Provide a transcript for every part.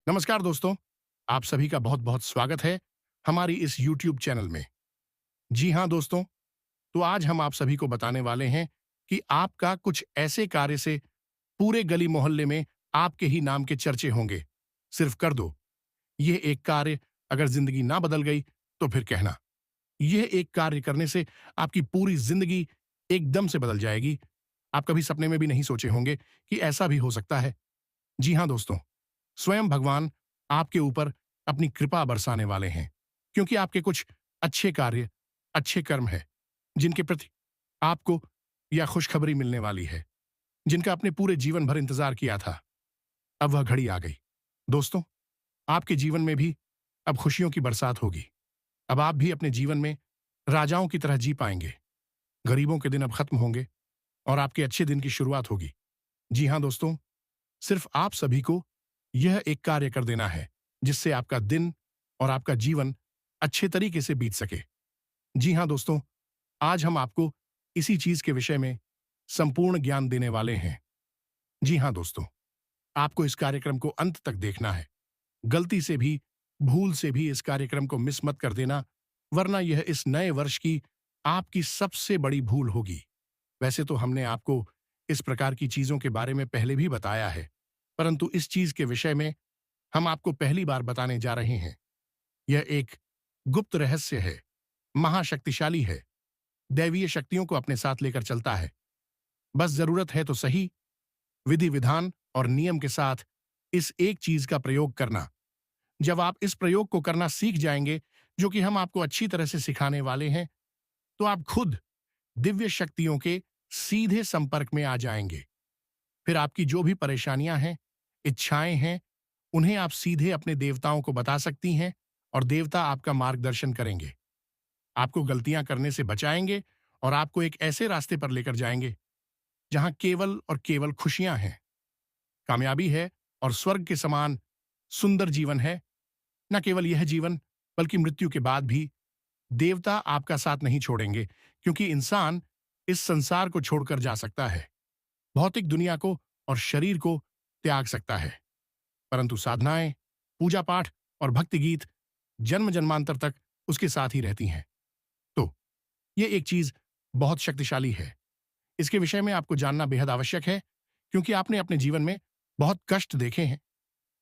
नमस्कार दोस्तों, आप सभी का बहुत बहुत स्वागत है हमारी इस YouTube चैनल में। जी हाँ दोस्तों, तो आज हम आप सभी को बताने वाले हैं कि आपका कुछ ऐसे कार्य से पूरे गली मोहल्ले में आपके ही नाम के चर्चे होंगे। सिर्फ कर दो, यह एक कार्य अगर जिंदगी ना बदल गई तो फिर कहना। यह एक कार्य करने से आपकी पूरी जिंदगी एकदम से बदल जाएगी। आप कभी सपने में भी नहीं सोचे होंगे कि ऐसा भी हो सकता है। जी हाँ दोस्तों, स्वयं भगवान आपके ऊपर अपनी कृपा बरसाने वाले हैं, क्योंकि आपके कुछ अच्छे कार्य, अच्छे कर्म हैं, जिनके प्रति आपको यह खुशखबरी मिलने वाली है, जिनका आपने पूरे जीवन भर इंतजार किया था। अब वह घड़ी आ गई। दोस्तों, आपके जीवन में भी अब खुशियों की बरसात होगी। अब आप भी अपने जीवन में राजाओं की तरह जी पाएंगे। गरीबों के दिन अब खत्म होंगे और आपके अच्छे दिन की शुरुआत होगी। जी हाँ दोस्तों, सिर्फ आप सभी को यह एक कार्य कर देना है, जिससे आपका दिन और आपका जीवन अच्छे तरीके से बीत सके। जी हाँ दोस्तों, आज हम आपको इसी चीज के विषय में संपूर्ण ज्ञान देने वाले हैं। जी हाँ दोस्तों, आपको इस कार्यक्रम को अंत तक देखना है। गलती से भी, भूल से भी इस कार्यक्रम को मिस मत कर देना, वरना यह इस नए वर्ष की आपकी सबसे बड़ी भूल होगी। वैसे तो हमने आपको इस प्रकार की चीजों के बारे में पहले भी बताया है, परंतु इस चीज के विषय में हम आपको पहली बार बताने जा रहे हैं। यह एक गुप्त रहस्य है, महाशक्तिशाली है, दैवीय शक्तियों को अपने साथ लेकर चलता है। बस जरूरत है तो सही, विधि विधान और नियम के साथ इस एक चीज का प्रयोग करना। जब आप इस प्रयोग को करना सीख जाएंगे, जो कि हम आपको अच्छी तरह से सिखाने वाले हैं, तो आप खुद दिव्य शक्तियों के सीधे संपर्क में आ जाएंगे। फिर आपकी जो भी परेशानियां हैं, इच्छाएं हैं, उन्हें आप सीधे अपने देवताओं को बता सकती हैं और देवता आपका मार्गदर्शन करेंगे, आपको गलतियां करने से बचाएंगे और आपको एक ऐसे रास्ते पर लेकर जाएंगे जहां केवल और केवल खुशियां हैं, कामयाबी है और स्वर्ग के समान सुंदर जीवन है। न केवल यह जीवन, बल्कि मृत्यु के बाद भी देवता आपका साथ नहीं छोड़ेंगे, क्योंकि इंसान इस संसार को छोड़कर जा सकता है, भौतिक दुनिया को और शरीर को त्याग सकता है, परंतु साधनाएं, पूजा पाठ और भक्ति गीत जन्म जन्मांतर तक उसके साथ ही रहती हैं। तो यह एक चीज बहुत शक्तिशाली है। इसके विषय में आपको जानना बेहद आवश्यक है, क्योंकि आपने अपने जीवन में बहुत कष्ट देखे हैं।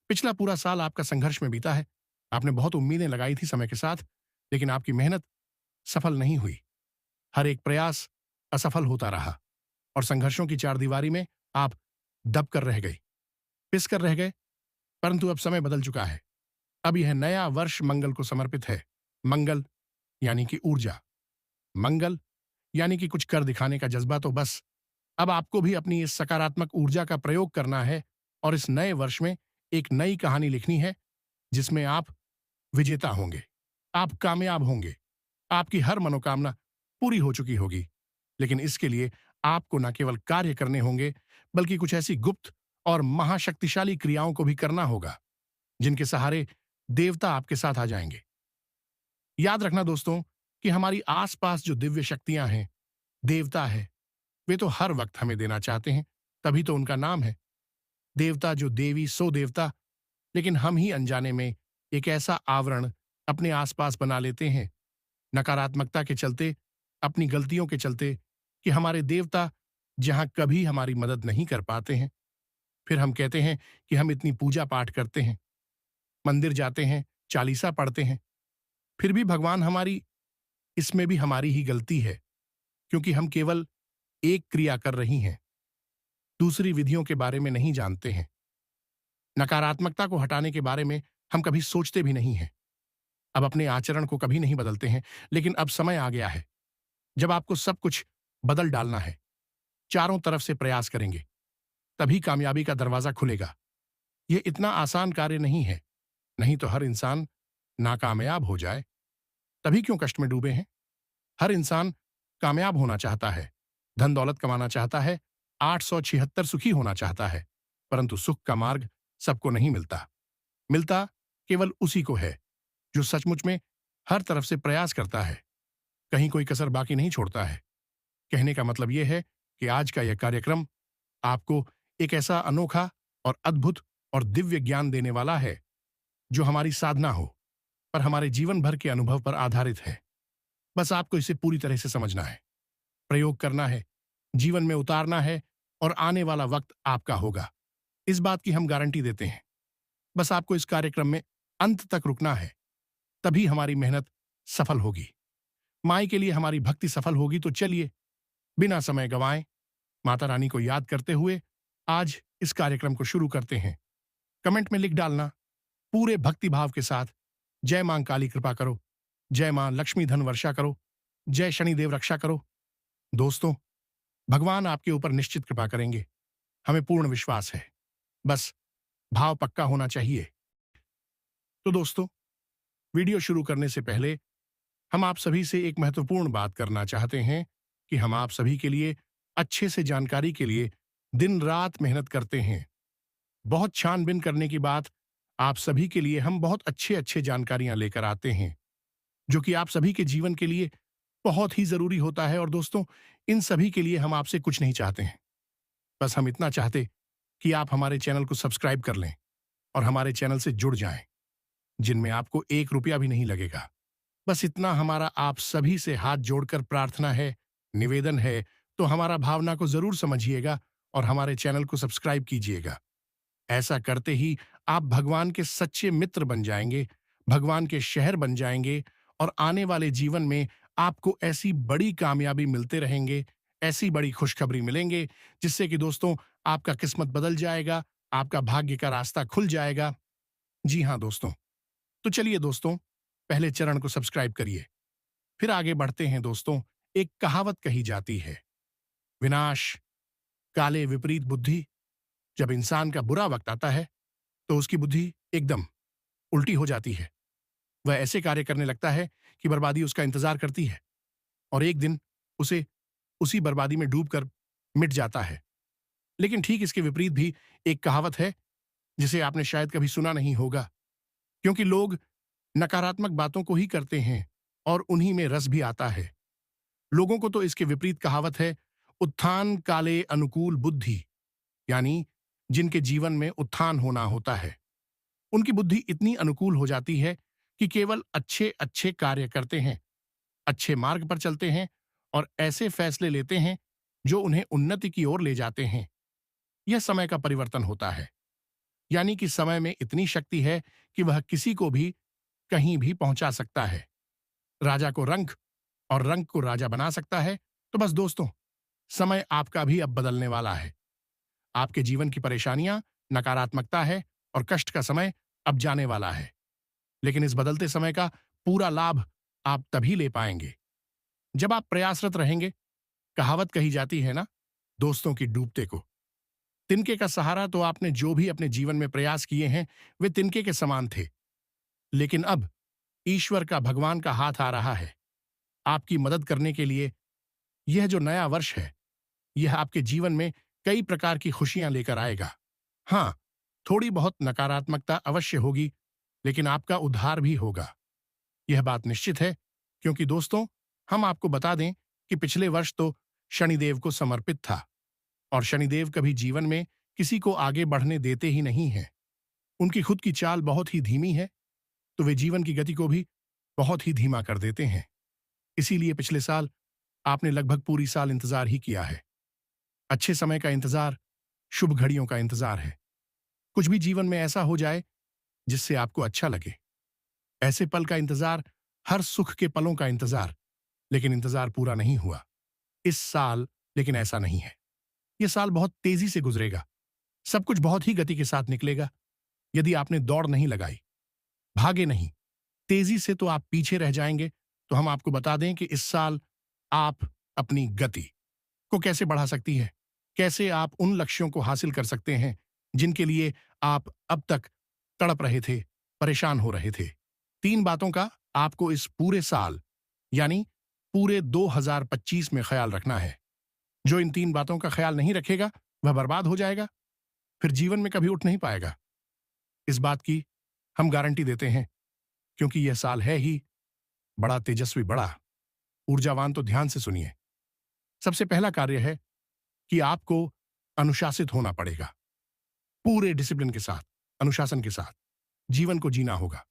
पिछला पूरा साल आपका संघर्ष में बीता है। आपने बहुत उम्मीदें लगाई थी समय के साथ, लेकिन आपकी मेहनत सफल नहीं हुई। हर एक प्रयास असफल होता रहा और संघर्षों की चारदीवारी में आप दब कर रह गए, पिस कर रह गए। परंतु अब समय बदल चुका है। अब यह नया वर्ष मंगल को समर्पित है। मंगल यानी कि ऊर्जा, मंगल यानी कि कुछ कर दिखाने का जज्बा। तो बस अब आपको भी अपनी इस सकारात्मक ऊर्जा का प्रयोग करना है और इस नए वर्ष में एक नई कहानी लिखनी है, जिसमें आप विजेता होंगे, आप कामयाब होंगे, आपकी हर मनोकामना पूरी हो चुकी होगी। लेकिन इसके लिए आपको न केवल कार्य करने होंगे, बल्कि कुछ ऐसी गुप्त और महाशक्तिशाली क्रियाओं को भी करना होगा, जिनके सहारे देवता आपके साथ आ जाएंगे। याद रखना दोस्तों कि हमारी आसपास जो दिव्य शक्तियां हैं, देवता है, वे तो हर वक्त हमें देना चाहते हैं, तभी तो उनका नाम है देवता। जो देवी सो देवता। लेकिन हम ही अनजाने में एक ऐसा आवरण अपने आसपास बना लेते हैं, नकारात्मकता के चलते, अपनी गलतियों के चलते, कि हमारे देवता जहां कभी हमारी मदद नहीं कर पाते हैं। फिर हम कहते हैं कि हम इतनी पूजा पाठ करते हैं, मंदिर जाते हैं, चालीसा पढ़ते हैं, फिर भी भगवान हमारी, इसमें भी हमारी ही गलती है, क्योंकि हम केवल एक क्रिया कर रही हैं, दूसरी विधियों के बारे में नहीं जानते हैं। नकारात्मकता को हटाने के बारे में हम कभी सोचते भी नहीं हैं। अब अपने आचरण को कभी नहीं बदलते हैं। लेकिन अब समय आ गया है जब आपको सब कुछ बदल डालना है। चारों तरफ से प्रयास करेंगे, तभी कामयाबी का दरवाजा खुलेगा। यह इतना आसान कार्य नहीं है, नहीं तो हर इंसान नाकामयाब हो जाए। तभी क्यों कष्ट में डूबे हैं? हर इंसान कामयाब होना चाहता है, धन दौलत कमाना चाहता है, 876 सुखी होना चाहता है, परंतु सुख का मार्ग सबको नहीं मिलता। मिलता केवल उसी को है जो सचमुच में हर तरफ से प्रयास करता है, कहीं कोई कसर बाकी नहीं छोड़ता है। कहने का मतलब यह है कि आज का यह कार्यक्रम आपको एक ऐसा अनोखा और अद्भुत और दिव्य ज्ञान देने वाला है, जो हमारी साधना हो, पर हमारे जीवन भर के अनुभव पर आधारित है। बस आपको इसे पूरी तरह से समझना है, प्रयोग करना है, जीवन में उतारना है और आने वाला वक्त आपका होगा। इस बात की हम गारंटी देते हैं। बस आपको इस कार्यक्रम में अंत तक रुकना है, तभी हमारी मेहनत सफल होगी। माई के लिए हमारी भक्ति सफल होगी। तो चलिए, बिना समय गंवाए माता रानी को याद करते हुए आज इस कार्यक्रम को शुरू करते हैं। कमेंट में लिख डालना पूरे भक्ति भाव के साथ, जय मां काली कृपा करो, जय मां लक्ष्मी धन वर्षा करो, जय शनिदेव रक्षा करो। दोस्तों, भगवान आपके ऊपर निश्चित कृपा करेंगे, हमें पूर्ण विश्वास है। बस भाव पक्का होना चाहिए। तो दोस्तों, वीडियो शुरू करने से पहले हम आप सभी से एक महत्वपूर्ण बात करना चाहते हैं कि हम आप सभी के लिए अच्छे से जानकारी के लिए दिन रात मेहनत करते हैं। बहुत छानबीन करने की बात, आप सभी के लिए हम बहुत अच्छे अच्छे जानकारियां लेकर आते हैं, जो कि आप सभी के जीवन के लिए बहुत ही जरूरी होता है। और दोस्तों, इन सभी के लिए हम आपसे कुछ नहीं चाहते हैं। बस हम इतना चाहते कि आप हमारे चैनल को सब्सक्राइब कर लें और हमारे चैनल से जुड़ जाएं, जिनमें आपको 1 रुपया भी नहीं लगेगा। बस इतना हमारा आप सभी से हाथ जोड़कर प्रार्थना है, निवेदन है। तो हमारा भावना को जरूर समझिएगा और हमारे चैनल को सब्सक्राइब कीजिएगा। ऐसा करते ही आप भगवान के सच्चे मित्र बन जाएंगे, भगवान के शहर बन जाएंगे और आने वाले जीवन में आपको ऐसी बड़ी कामयाबी मिलते रहेंगे, ऐसी बड़ी खुशखबरी मिलेंगे, जिससे कि दोस्तों आपका किस्मत बदल जाएगा, आपका भाग्य का रास्ता खुल जाएगा। जी हाँ दोस्तों, तो चलिए दोस्तों, पहले चरण को सब्सक्राइब करिए, फिर आगे बढ़ते हैं। दोस्तों, एक कहावत कही जाती है, विनाश काले विपरीत बुद्धि। जब इंसान का बुरा वक्त आता है तो उसकी बुद्धि एकदम उल्टी हो जाती है। वह ऐसे कार्य करने लगता है कि बर्बादी उसका इंतजार करती है और एक दिन उसे उसी बर्बादी में डूबकर मिट जाता है। लेकिन ठीक इसके विपरीत भी एक कहावत है, जिसे आपने शायद कभी सुना नहीं होगा, क्योंकि लोग नकारात्मक बातों को ही करते हैं और उन्हीं में रस भी आता है। लोगों को तो इसके विपरीत कहावत है, उत्थान काले अनुकूल बुद्धि, यानी जिनके जीवन में उत्थान होना होता है, उनकी बुद्धि इतनी अनुकूल हो जाती है कि केवल अच्छे अच्छे कार्य करते हैं, अच्छे मार्ग पर चलते हैं और ऐसे फैसले लेते हैं जो उन्हें उन्नति की ओर ले जाते हैं। यह समय का परिवर्तन होता है, यानी कि समय में इतनी शक्ति है कि वह किसी को भी कहीं भी पहुंचा सकता है। राजा को रंक और रंक को राजा बना सकता है। तो बस दोस्तों, समय आपका भी अब बदलने वाला है। आपके जीवन की परेशानियां, नकारात्मकता है और कष्ट का समय अब जाने वाला है। लेकिन इस बदलते समय का पूरा लाभ आप तभी ले पाएंगे जब आप प्रयासरत रहेंगे। कहावत कही जाती है ना, दोस्तों की डूबते को। तिनके का सहारा तो आपने जो भी अपने जीवन में प्रयास किए हैं, वे तिनके के समान थे। लेकिन अब ईश्वर का, भगवान का हाथ आ रहा है आपकी मदद करने के लिए। यह जो नया वर्ष है, यह आपके जीवन में कई प्रकार की खुशियां लेकर आएगा। हां, थोड़ी बहुत नकारात्मकता अवश्य होगी, लेकिन आपका उद्धार भी होगा। यह बात निश्चित है, क्योंकि दोस्तों, हम आपको बता दें कि पिछले वर्ष तो शनिदेव को समर्पित था और शनिदेव कभी जीवन में किसी को आगे बढ़ने देते ही नहीं हैं। उनकी खुद की चाल बहुत ही धीमी है, तो वे जीवन की गति को भी बहुत ही धीमा कर देते हैं। इसीलिए पिछले साल आपने लगभग पूरी साल इंतजार ही किया है। अच्छे समय का इंतजार, शुभ घड़ियों का इंतजार है। कुछ भी जीवन में ऐसा हो जाए जिससे आपको अच्छा लगे, ऐसे पल का इंतजार, हर सुख के पलों का इंतजार। लेकिन इंतजार पूरा नहीं हुआ इस साल। लेकिन ऐसा नहीं है, यह साल बहुत तेजी से गुजरेगा, सब कुछ बहुत ही गति के साथ निकलेगा। यदि आपने दौड़ नहीं लगाई, भागे नहीं तेजी से, तो आप पीछे रह जाएंगे। तो हम आपको बता दें कि इस साल आप अपनी गति को कैसे बढ़ा सकती है, कैसे आप उन लक्ष्यों को हासिल कर सकते हैं जिनके लिए आप अब तक तड़प रहे थे, परेशान हो रहे थे। 3 बातों का आपको इस पूरे साल, यानी पूरे 2025 में ख्याल रखना है। जो इन 3 बातों का ख्याल नहीं रखेगा, वह बर्बाद हो जाएगा, फिर जीवन में कभी उठ नहीं पाएगा। इस बात की हम गारंटी देते हैं, क्योंकि यह साल है ही बड़ा तेजस्वी, बड़ा ऊर्जावान। तो ध्यान से सुनिए। सबसे पहला कार्य है कि आपको अनुशासित होना पड़ेगा, पूरे डिसिप्लिन के साथ, अनुशासन के साथ। जीवन को जीना होगा।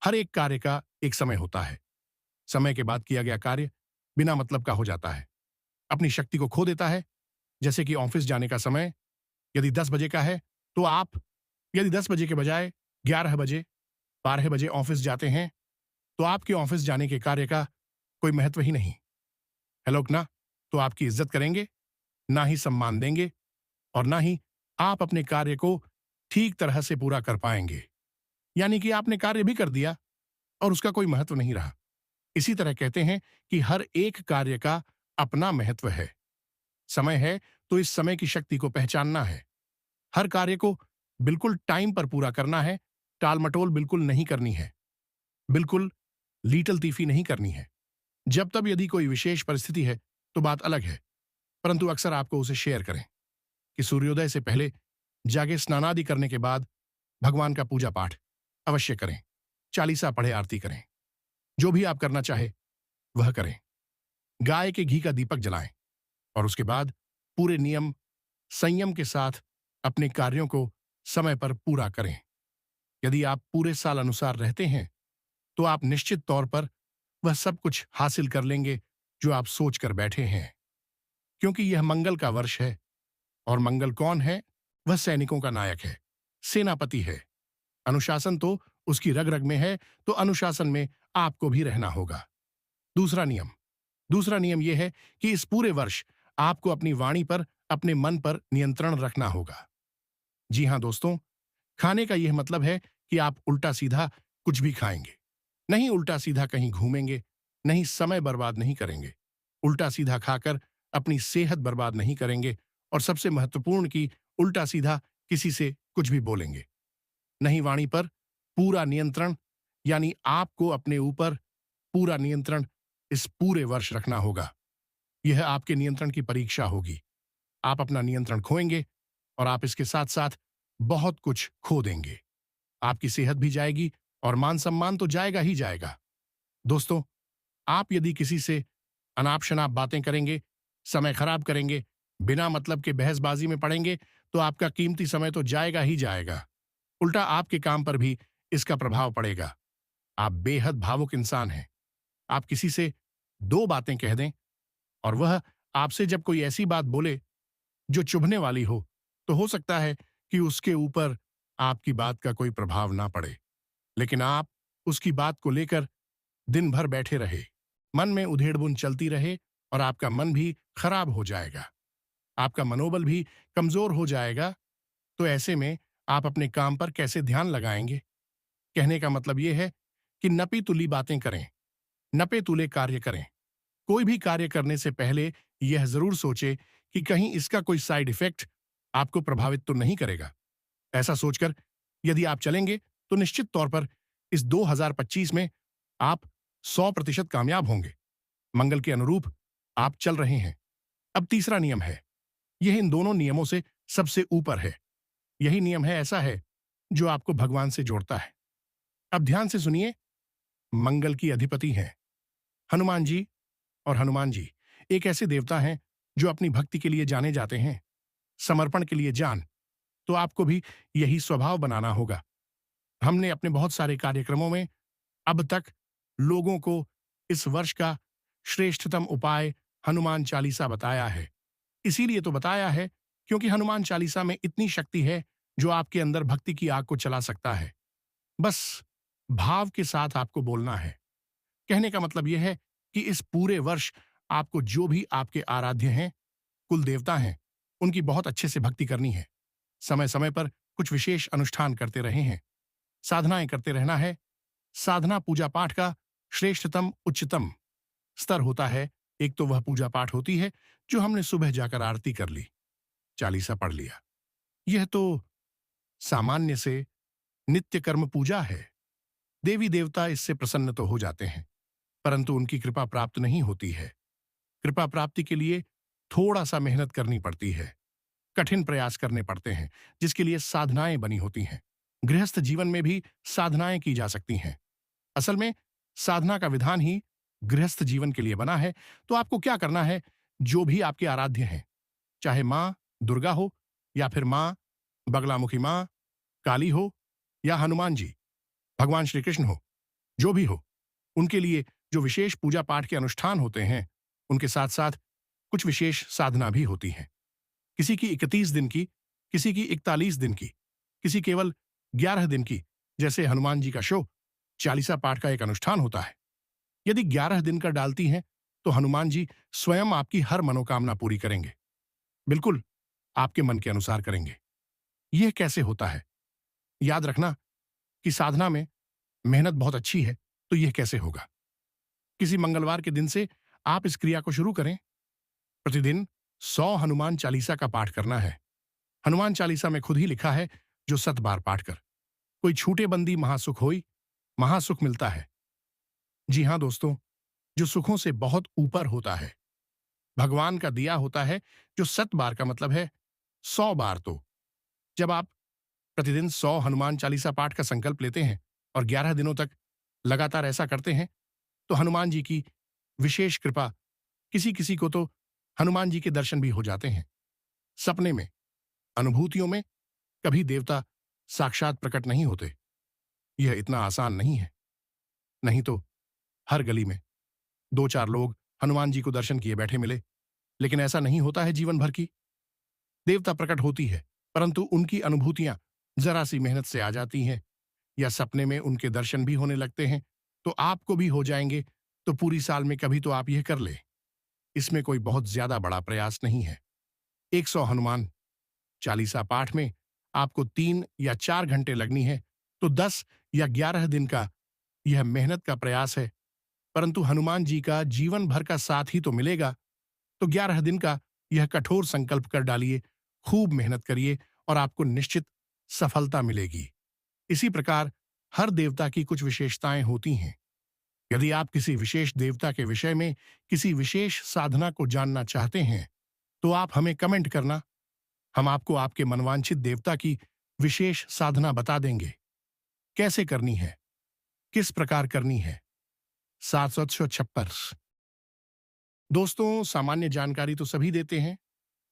हर एक कार्य का एक समय होता है। समय के बाद किया गया कार्य बिना मतलब का हो जाता है, अपनी शक्ति को खो देता है। जैसे कि ऑफिस जाने का समय यदि 10 बजे का है, तो आप यदि 10 बजे के बजाय 11 बजे, 12 बजे ऑफिस जाते हैं, तो आपके ऑफिस जाने के कार्य का कोई महत्व ही नहीं है। लोग ना तो आपकी इज्जत करेंगे, ना ही सम्मान देंगे, और ना ही आप अपने कार्य को ठीक तरह से पूरा कर पाएंगे। यानी कि आपने कार्य भी कर दिया और उसका कोई महत्व नहीं रहा। इसी तरह कहते हैं कि हर एक कार्य का अपना महत्व है। समय है तो इस समय की शक्ति को पहचानना है। हर कार्य को बिल्कुल टाइम पर पूरा करना है, टाल-मटोल बिल्कुल नहीं करनी है, बिल्कुल लीटल-तीफी नहीं करनी है। जब तब यदि कोई विशेष परिस्थिति है तो बात अलग है, परंतु अक्सर आपको उसे शेयर करें कि सूर्योदय से पहले जागे स्नानादि करने के बाद भगवान का पूजा पाठ अवश्य करें, चालीसा पढ़े, आरती करें। जो भी आप करना चाहे वह करें। गाय के घी का दीपक जलाएं और उसके बाद पूरे नियम संयम के साथ अपने कार्यों को समय पर पूरा करें। यदि आप पूरे साल अनुसार रहते हैं तो आप निश्चित तौर पर वह सब कुछ हासिल कर लेंगे जो आप सोच कर बैठे हैं, क्योंकि यह मंगल का वर्ष है। और मंगल कौन है? वह सैनिकों का नायक है, सेनापति है। अनुशासन तो उसकी रग रग में है, तो अनुशासन में आपको भी रहना होगा। दूसरा नियम यह है कि इस पूरे वर्ष आपको अपनी वाणी पर, अपने मन पर नियंत्रण रखना होगा। जी हां दोस्तों, खाने का यह मतलब है कि आप उल्टा सीधा कुछ भी खाएंगे नहीं, उल्टा सीधा कहीं घूमेंगे नहीं, समय बर्बाद नहीं करेंगे, उल्टा सीधा खाकर अपनी सेहत बर्बाद नहीं करेंगे, और सबसे महत्वपूर्ण कि उल्टा सीधा किसी से कुछ भी बोलेंगे नहीं। वाणी पर पूरा नियंत्रण, यानी आपको अपने ऊपर पूरा नियंत्रण इस पूरे वर्ष रखना होगा। यह आपके नियंत्रण की परीक्षा होगी। आप अपना नियंत्रण खोएंगे और आप इसके साथ साथ बहुत कुछ खो देंगे। आपकी सेहत भी जाएगी और मान सम्मान तो जाएगा ही जाएगा। दोस्तों, आप यदि किसी से अनाप शनाप बातें करेंगे, समय खराब करेंगे, बिना मतलब के बहसबाजी में पड़ेंगे, तो आपका कीमती समय तो जाएगा ही जाएगा। उल्टा आपके काम पर भी इसका प्रभाव पड़ेगा। आप बेहद भावुक इंसान हैं। आप किसी से दो बातें कह दें और वह आपसे जब कोई ऐसी बात बोले जो चुभने वाली हो, तो हो सकता है कि उसके ऊपर आपकी बात का कोई प्रभाव ना पड़े, लेकिन आप उसकी बात को लेकर दिन भर बैठे रहे, मन में उधेड़-बुन चलती रहे, और आपका मन भी खराब हो जाएगा, आपका मनोबल भी कमजोर हो जाएगा। तो ऐसे में आप अपने काम पर कैसे ध्यान लगाएंगे? कहने का मतलब यह है कि नपी-तुली बातें करें, नपे-तुले कार्य करें। कोई भी कार्य करने से पहले यह जरूर सोचे कि कहीं इसका कोई साइड इफेक्ट आपको प्रभावित तो नहीं करेगा। ऐसा सोचकर यदि आप चलेंगे तो निश्चित तौर पर इस 2025 में आप 100% कामयाब होंगे। मंगल के अनुरूप आप चल रहे हैं। अब तीसरा नियम है, यह इन दोनों नियमों से सबसे ऊपर है। यही नियम है, ऐसा है जो आपको भगवान से जोड़ता है। अब ध्यान से सुनिए। मंगल की अधिपति हैं हनुमान जी, और हनुमान जी एक ऐसे देवता हैं जो अपनी भक्ति के लिए जाने जाते हैं, समर्पण के लिए जान। तो आपको भी यही स्वभाव बनाना होगा। हमने अपने बहुत सारे कार्यक्रमों में अब तक लोगों को इस वर्ष का श्रेष्ठतम उपाय हनुमान चालीसा बताया है। इसीलिए तो बताया है क्योंकि हनुमान चालीसा में इतनी शक्ति है जो आपके अंदर भक्ति की आग को चला सकता है। बस भाव के साथ आपको बोलना है। कहने का मतलब यह है कि इस पूरे वर्ष आपको जो भी आपके आराध्य हैं, कुल देवता हैं, उनकी बहुत अच्छे से भक्ति करनी है। समय समय पर कुछ विशेष अनुष्ठान करते रहे हैं, साधनाएं करते रहना है। साधना पूजा पाठ का श्रेष्ठतम उच्चतम स्तर होता है। एक तो वह पूजा पाठ होती है जो हमने सुबह जाकर आरती कर ली, चालीसा पढ़ लिया। यह तो सामान्य से नित्य कर्म पूजा है। देवी देवता इससे प्रसन्न तो हो जाते हैं, परंतु उनकी कृपा प्राप्त नहीं होती है। कृपा प्राप्ति के लिए थोड़ा सा मेहनत करनी पड़ती है, कठिन प्रयास करने पड़ते हैं, जिसके लिए साधनाएं बनी होती हैं। गृहस्थ जीवन में भी साधनाएं की जा सकती हैं। असल में साधना का विधान ही गृहस्थ जीवन के लिए बना है। तो आपको क्या करना है? जो भी आपके आराध्य हैं, चाहे मां दुर्गा हो, या फिर मां बगलामुखी मां काली हो, या हनुमान जी, भगवान श्री कृष्ण हो, जो भी हो, उनके लिए जो विशेष पूजा पाठ के अनुष्ठान होते हैं, उनके साथ साथ कुछ विशेष साधना भी होती हैं। किसी की 31 दिन की, किसी की 41 दिन की, किसी केवल 11 दिन की, जैसे हनुमान जी का शो चालीसा पाठ का एक अनुष्ठान होता है। यदि 11 दिन का डालती हैं, तो हनुमान जी स्वयं आपकी हर मनोकामना पूरी करेंगे। बिल्कुल, आपके मन के अनुसार करेंगे। यह कैसे होता है? याद रखना कि साधना में मेहनत बहुत अच्छी है, तो यह कैसे होगा? किसी मंगलवार के दिन से आप इस क्रिया को शुरू करें। प्रतिदिन 100 हनुमान चालीसा का पाठ करना है। हनुमान चालीसा में खुद ही लिखा है, जो 7 बार पाठ कर कोई छूटे बंदी महासुख होई, महासुख मिलता है। जी हां दोस्तों, जो सुखों से बहुत ऊपर होता है, भगवान का दिया होता है, जो 7 बार का मतलब है 100 बार। तो जब आप प्रतिदिन 100 हनुमान चालीसा पाठ का संकल्प लेते हैं और 11 दिनों तक लगातार ऐसा करते हैं, तो हनुमान जी की विशेष कृपा, किसी किसी को तो हनुमान जी के दर्शन भी हो जाते हैं। सपने में, अनुभूतियों में कभी देवता साक्षात प्रकट नहीं होते। यह इतना आसान नहीं है। नहीं तो हर गली में 2-4 लोग हनुमान जी को दर्शन किए बैठे मिले, लेकिन ऐसा नहीं होता है जीवन भर की। देवता प्रकट होती है, परंतु उनकी अनुभूतियां जरा सी मेहनत से आ जाती हैं, या सपने में उनके दर्शन भी होने लगते हैं, तो आपको भी हो जाएंगे, तो पूरी साल में कभी तो आप यह कर ले। इसमें कोई बहुत ज्यादा बड़ा प्रयास नहीं है। 100 हनुमान चालीसा पाठ में आपको 3 या 4 घंटे लगनी है, तो 10 या 11 दिन का यह मेहनत का प्रयास है, परंतु हनुमान जी का जीवन भर का साथ ही तो मिलेगा। तो 11 दिन का यह कठोर संकल्प कर डालिए, खूब मेहनत करिए और आपको निश्चित सफलता मिलेगी। इसी प्रकार हर देवता की कुछ विशेषताएं होती हैं। यदि आप किसी विशेष देवता के विषय में किसी विशेष साधना को जानना चाहते हैं, तो आप हमें कमेंट करना। हम आपको आपके मनवांछित देवता की विशेष साधना बता देंगे। कैसे करनी है, किस प्रकार करनी है। 756। दोस्तों, सामान्य जानकारी तो सभी देते हैं,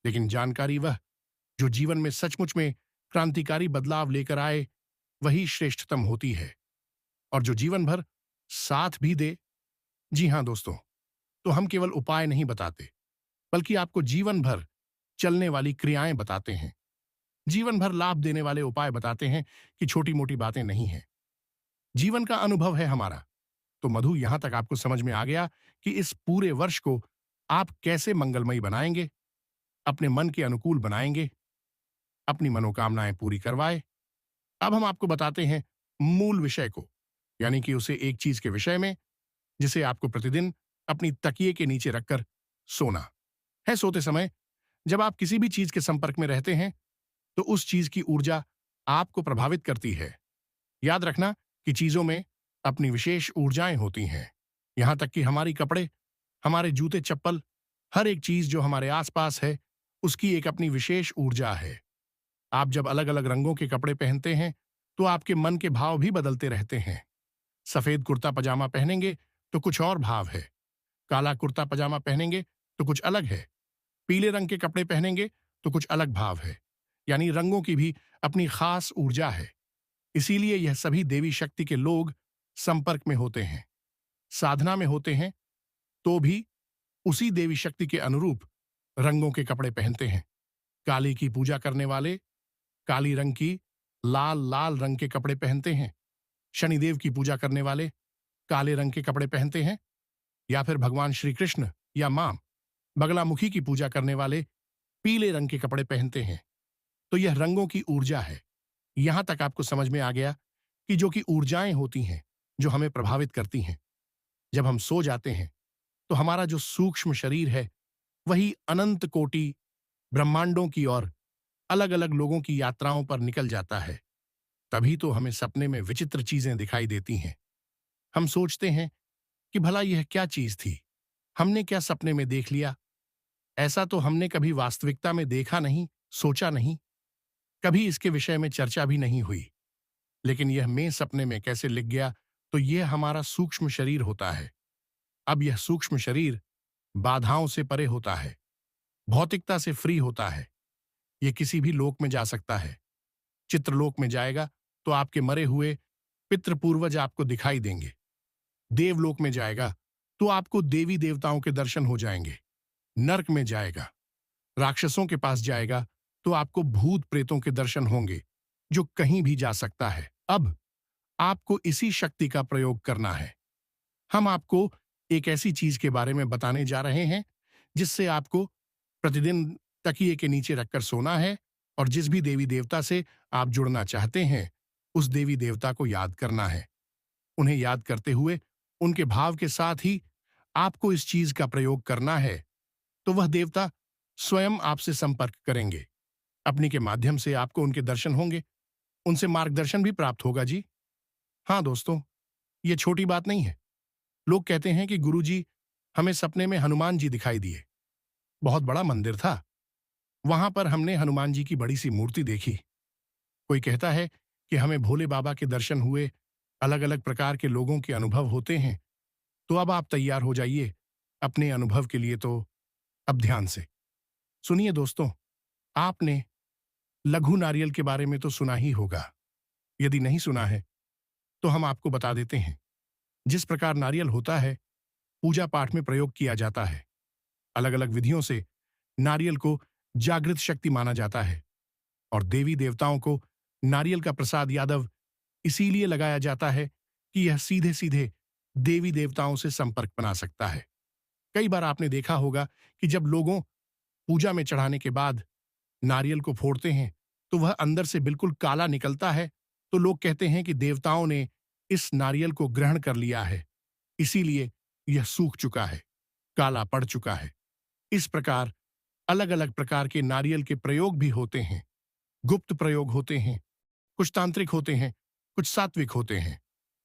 लेकिन जानकारी वह जो जीवन में सचमुच में क्रांतिकारी बदलाव लेकर आए, वही श्रेष्ठतम होती है, और जो जीवन भर साथ भी दे। जी हां दोस्तों, तो हम केवल उपाय नहीं बताते, बल्कि आपको जीवन भर चलने वाली क्रियाएं बताते हैं। जीवन भर लाभ देने वाले उपाय बताते हैं कि छोटी मोटी बातें नहीं हैं। जीवन का अनुभव है हमारा। तो मधु, यहां तक आपको समझ में आ गया कि इस पूरे वर्ष को आप कैसे मंगलमयी बनाएंगे, अपने मन के अनुकूल बनाएंगे, अपनी मनोकामनाएं पूरी करवाए। अब हम आपको बताते हैं मूल विषय को, यानी कि उसे एक चीज के विषय में, जिसे आपको प्रतिदिन अपनी तकिए के नीचे रखकर सोना है। सोते समय जब आप किसी भी चीज के संपर्क में रहते हैं, तो उस चीज की ऊर्जा आपको प्रभावित करती है। याद रखना कि चीजों में अपनी विशेष ऊर्जाएं होती हैं। यहां तक कि हमारी कपड़े, हमारे जूते चप्पल, हर एक चीज जो हमारे आसपास है, उसकी एक अपनी विशेष ऊर्जा है। आप जब अलग अलग रंगों के कपड़े पहनते हैं, तो आपके मन के भाव भी बदलते रहते हैं। सफेद कुर्ता पजामा पहनेंगे तो कुछ और भाव है, काला कुर्ता पजामा पहनेंगे तो कुछ अलग है, पीले रंग के कपड़े पहनेंगे तो कुछ अलग भाव है। यानी रंगों की भी अपनी खास ऊर्जा है। इसीलिए यह सभी देवी शक्ति के लोग संपर्क में होते हैं, साधना में होते हैं, तो भी उसी देवी शक्ति के अनुरूप रंगों के कपड़े पहनते हैं। काली की पूजा करने वाले काली रंग की लाल लाल रंग के कपड़े पहनते हैं। शनिदेव की पूजा करने वाले काले रंग के कपड़े पहनते हैं, या फिर भगवान श्री कृष्ण या मां बगलामुखी की पूजा करने वाले पीले रंग के कपड़े पहनते हैं। तो यह रंगों की ऊर्जा है। यहां तक आपको समझ में आ गया कि जो कि ऊर्जाएं होती हैं, जो हमें प्रभावित करती हैं। जब हम सो जाते हैं, तो हमारा जो सूक्ष्म शरीर है, वही अनंत कोटि ब्रह्मांडों की और अलग अलग लोगों की यात्राओं पर निकल जाता है। तभी तो हमें सपने में विचित्र चीजें दिखाई देती हैं। हम सोचते हैं कि भला यह क्या चीज थी, हमने क्या सपने में देख लिया। ऐसा तो हमने कभी वास्तविकता में देखा नहीं, सोचा नहीं, कभी इसके विषय में चर्चा भी नहीं हुई। लेकिन यह मैं सपने में कैसे लिख गया, तो यह हमारा सूक्ष्म शरीर होता है। अब यह सूक्ष्म शरीर बाधाओं से परे होता है, भौतिकता से फ्री होता है। यह किसी भी लोक में जा सकता है। चित्रलोक में जाएगा तो आपके मरे हुए पितृ पूर्वज आपको दिखाई देंगे। देवलोक में जाएगा तो आपको देवी देवताओं के दर्शन हो जाएंगे। नर्क में जाएगा, राक्षसों के पास जाएगा तो आपको भूत प्रेतों के दर्शन होंगे, जो कहीं भी जा सकता है। अब आपको इसी शक्ति का प्रयोग करना है। हम आपको एक ऐसी चीज के बारे में बताने जा रहे हैं जिससे आपको प्रतिदिन तकिए के नीचे रखकर सोना है और जिस भी देवी देवता से आप जुड़ना चाहते हैं उस देवी देवता को याद करना है। उन्हें याद करते हुए उनके भाव के साथ ही आपको इस चीज का प्रयोग करना है, तो वह देवता स्वयं आपसे संपर्क करेंगे। अपनी के माध्यम से आपको उनके दर्शन होंगे, उनसे मार्गदर्शन भी प्राप्त होगा जी। हाँ दोस्तों, ये छोटी बात नहीं है। लोग कहते हैं कि गुरुजी, हमें सपने में हनुमान जी दिखाई दिए। बहुत बड़ा मंदिर था, वहां पर हमने हनुमान जी की बड़ी सी मूर्ति देखी। कोई कहता है कि हमें भोले बाबा के दर्शन हुए। अलग अलग प्रकार के लोगों के अनुभव होते हैं। तो अब आप तैयार हो जाइए अपने अनुभव के लिए। तो अब ध्यान से सुनिए दोस्तों, आपने लघु नारियल के बारे में तो सुना ही होगा। यदि नहीं सुना है तो हम आपको बता देते हैं। जिस प्रकार नारियल होता है, पूजा पाठ में प्रयोग किया जाता है। अलग अलग विधियों से नारियल को जागृत शक्ति माना जाता है और देवी देवताओं को नारियल का प्रसाद यादव इसीलिए लगाया जाता है कि यह सीधे सीधे देवी देवताओं से संपर्क बना सकता है। कई बार आपने देखा होगा कि जब लोगों पूजा में चढ़ाने के बाद नारियल को फोड़ते हैं तो वह अंदर से बिल्कुल काला निकलता है, तो लोग कहते हैं कि देवताओं ने इस नारियल को ग्रहण कर लिया है, इसीलिए यह सूख चुका है, काला पड़ चुका है। इस प्रकार अलग अलग प्रकार के नारियल के प्रयोग भी होते हैं। गुप्त प्रयोग होते हैं, कुछ तांत्रिक होते हैं, कुछ सात्विक होते हैं,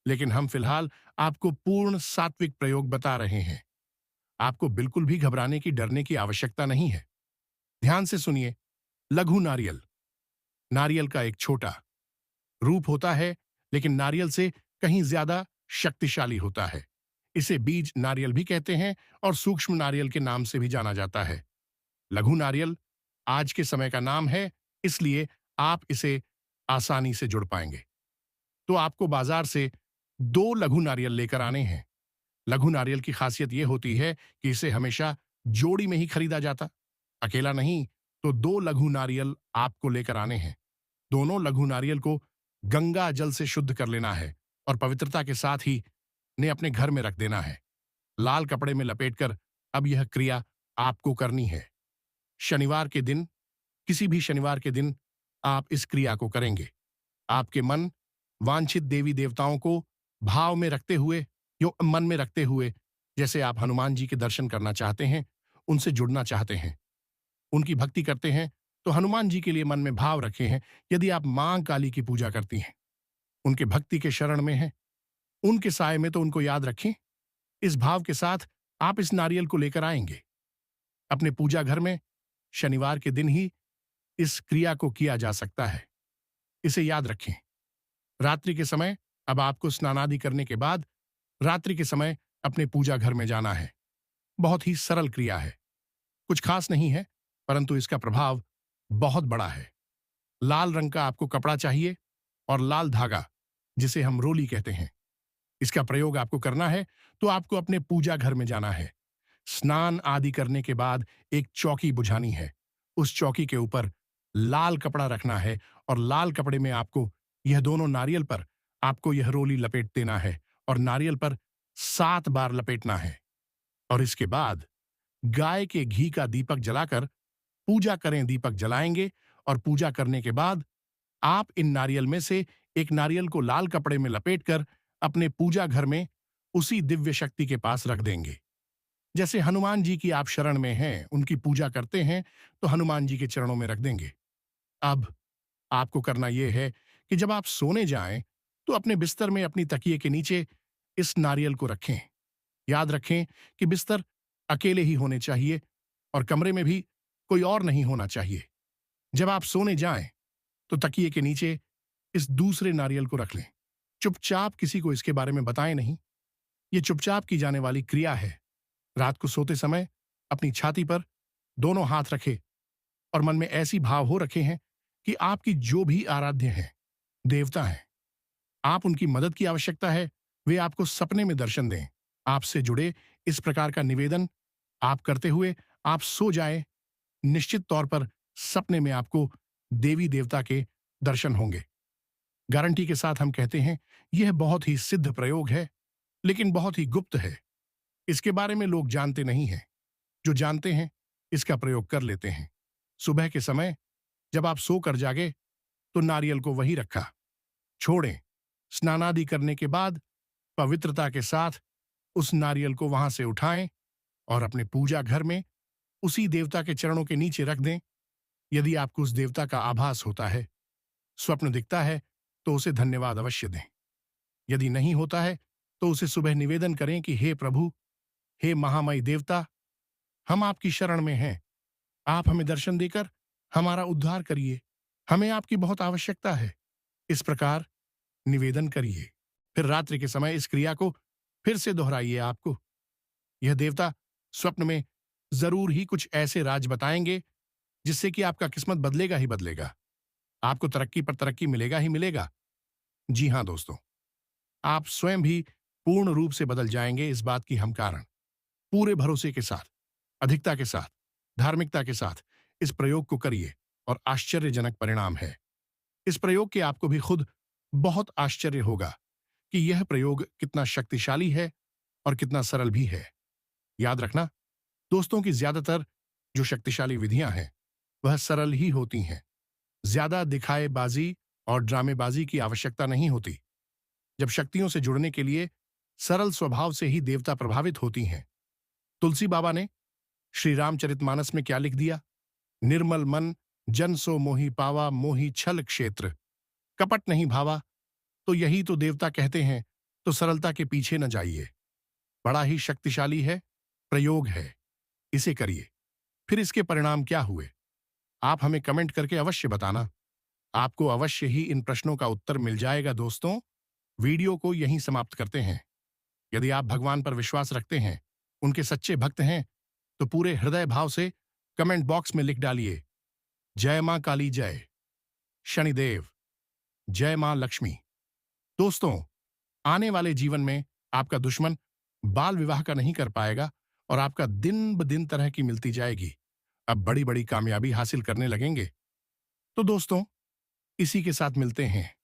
लेकिन हम फिलहाल आपको पूर्ण सात्विक प्रयोग बता रहे हैं। आपको बिल्कुल भी घबराने की, डरने की आवश्यकता नहीं है। ध्यान से सुनिए। लघु नारियल, नारियल का एक छोटा रूप होता है, लेकिन नारियल से कहीं ज्यादा शक्तिशाली होता है। इसे बीज नारियल भी कहते हैं और सूक्ष्म नारियल के नाम से भी जाना जाता है। लघु नारियल आज के समय का नाम है, इसलिए आप इसे आसानी से जुड़ पाएंगे। तो आपको बाजार से 2 लघु नारियल लेकर आने हैं। लघु नारियल की खासियत यह होती है कि इसे हमेशा जोड़ी में ही खरीदा जाता, अकेला नहीं। तो 2 लघु नारियल आपको लेकर आने हैं। दोनों लघु नारियल को गंगा जल से शुद्ध कर लेना है और पवित्रता के साथ ही ने अपने घर में रख देना है। लाल कपड़े में लपेटकर अब यह क्रिया आपको करनी है। शनिवार के दिन, किसी भी शनिवार के दिन आप इस क्रिया को करेंगे। आपके मन वांछित देवी देवताओं को भाव में रखते हुए, मन में रखते हुए, जैसे आप हनुमान जी के दर्शन करना चाहते हैं, उनसे जुड़ना चाहते हैं, उनकी भक्ति करते हैं, तो हनुमान जी के लिए मन में भाव रखे हैं। यदि आप मां काली की पूजा करती हैं, उनके भक्ति के शरण में हैं, उनके साय में, तो उनको याद रखें। इस भाव के साथ आप इस नारियल को लेकर आएंगे। अपने पूजा घर में शनिवार के दिन ही इस क्रिया को किया जा सकता है। इसे याद रखें। रात्रि के समय अब आपको स्नानादि करने के बाद रात्रि के समय अपने पूजा घर में जाना है। बहुत ही सरल क्रिया है, कुछ खास नहीं है, परंतु इसका प्रभाव बहुत बड़ा है। लाल रंग का आपको कपड़ा चाहिए और लाल धागा, जिसे हम रोली कहते हैं। इसका प्रयोग आपको करना है तो आपको अपने पूजा घर में जाना है। स्नान आदि करने के बाद एक चौकी बुझानी है। उस चौकी के ऊपर लाल कपड़ा रखना है और लाल कपड़े में आपको यह दोनों नारियल पर आपको यह रोली लपेट देना है और नारियल पर 7 बार लपेटना है। और इसके बाद गाय के घी का दीपक जलाकर पूजा करें। दीपक जलाएंगे और पूजा करने के बाद आप इन नारियल में से एक नारियल को लाल कपड़े में लपेटकर अपने पूजा घर में उसी दिव्य शक्ति के पास रख देंगे। जैसे हनुमान जी की आप शरण में हैं, उनकी पूजा करते हैं, तो हनुमान जी के चरणों में रख देंगे। अब आपको करना यह है कि जब आप सोने जाएं, तो अपने बिस्तर में अपनी तकिए के नीचे इस नारियल को रखें। याद रखें कि बिस्तर अकेले ही होने चाहिए और कमरे में भी कोई और नहीं होना चाहिए। जब आप सोने जाएं, तो तकिए के नीचे इस दूसरे नारियल को रख लें। चुपचाप, किसी को इसके बारे में बताएं नहीं। ये चुपचाप की जाने वाली क्रिया है। रात को सोते समय अपनी छाती पर दोनों हाथ रखें और मन में ऐसी भाव हो रखे हैं कि आपकी जो भी आराध्य हैं, देवता हैं, आप उनकी मदद की आवश्यकता है, वे आपको सपने में दर्शन दें। आपसे जुड़े इस प्रकार का निवेदन आप करते हुए आप सो जाएं, निश्चित तौर पर सपने में आपको देवी देवता के दर्शन होंगे। गारंटी के साथ हम कहते हैं, यह बहुत ही सिद्ध प्रयोग है, लेकिन बहुत ही गुप्त है। इसके बारे में लोग जानते नहीं हैं। जो जानते हैं, इसका प्रयोग कर लेते हैं। सुबह के समय जब आप सोकर जागे, तो नारियल को वहीं रखा छोड़ें। स्नानादि करने के बाद पवित्रता के साथ उस नारियल को वहां से उठाएं और अपने पूजा घर में उसी देवता के चरणों के नीचे रख दें। यदि आपको उस देवता का आभास होता है, स्वप्न दिखता है, तो उसे धन्यवाद अवश्य दें। यदि नहीं होता है, तो उसे सुबह निवेदन करें कि हे प्रभु, हे महामय देवता, हम आपकी शरण में हैं। आप हमें दर्शन देकर हमारा उद्धार करिए। हमें आपकी बहुत आवश्यकता है। इस प्रकार निवेदन करिए। फिर रात्रि के समय इस क्रिया को फिर से दोहराइए। आपको यह देवता स्वप्न में जरूर ही कुछ ऐसे राज बताएंगे जिससे कि आपका किस्मत बदलेगा ही बदलेगा। आपको तरक्की पर तरक्की मिलेगा ही मिलेगा। जी हां दोस्तों, आप स्वयं भी पूर्ण रूप से बदल जाएंगे। इस बात की हम कारण पूरे भरोसे के साथ, अधिकता के साथ, धार्मिकता के साथ इस प्रयोग को करिए और आश्चर्यजनक परिणाम है। इस प्रयोग के आपको भी खुद बहुत आश्चर्य होगा कि यह प्रयोग कितना शक्तिशाली है और कितना सरल भी है। याद रखना दोस्तों कि ज्यादातर जो शक्तिशाली विधियां हैं, वह सरल ही होती हैं। ज्यादा दिखाएबाजी और ड्रामेबाजी की आवश्यकता नहीं होती। जब शक्तियों से जुड़ने के लिए सरल स्वभाव से ही देवता प्रभावित होती हैं। तुलसी बाबा ने श्री रामचरितमानस में क्या लिख दिया? निर्मल मन जन सो मोहि पावा, मोहि छल क्षेत्र। कपट नहीं भावा, तो यही तो देवता कहते हैं। तो सरलता के पीछे न जाइए। बड़ा ही शक्तिशाली है, प्रयोग है। इसे करिए। फिर इसके परिणाम क्या हुए, आप हमें कमेंट करके अवश्य बताना। आपको अवश्य ही इन प्रश्नों का उत्तर मिल जाएगा। दोस्तों, वीडियो को यहीं समाप्त करते हैं। यदि आप भगवान पर विश्वास रखते हैं, उनके सच्चे भक्त हैं, तो पूरे हृदय भाव से कमेंट बॉक्स में लिख डालिए, जय मां काली, जय शनिदेव, जय मां लक्ष्मी। दोस्तों, आने वाले जीवन में आपका दुश्मन बाल विवाह का नहीं कर पाएगा और आपका दिन ब दिन तरह की मिलती जाएगी। अब बड़ी बड़ी कामयाबी हासिल करने लगेंगे। तो दोस्तों, इसी के साथ मिलते हैं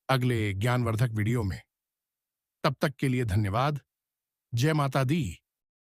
अगले ज्ञानवर्धक वीडियो में। तब तक के लिए धन्यवाद। जय माता दी।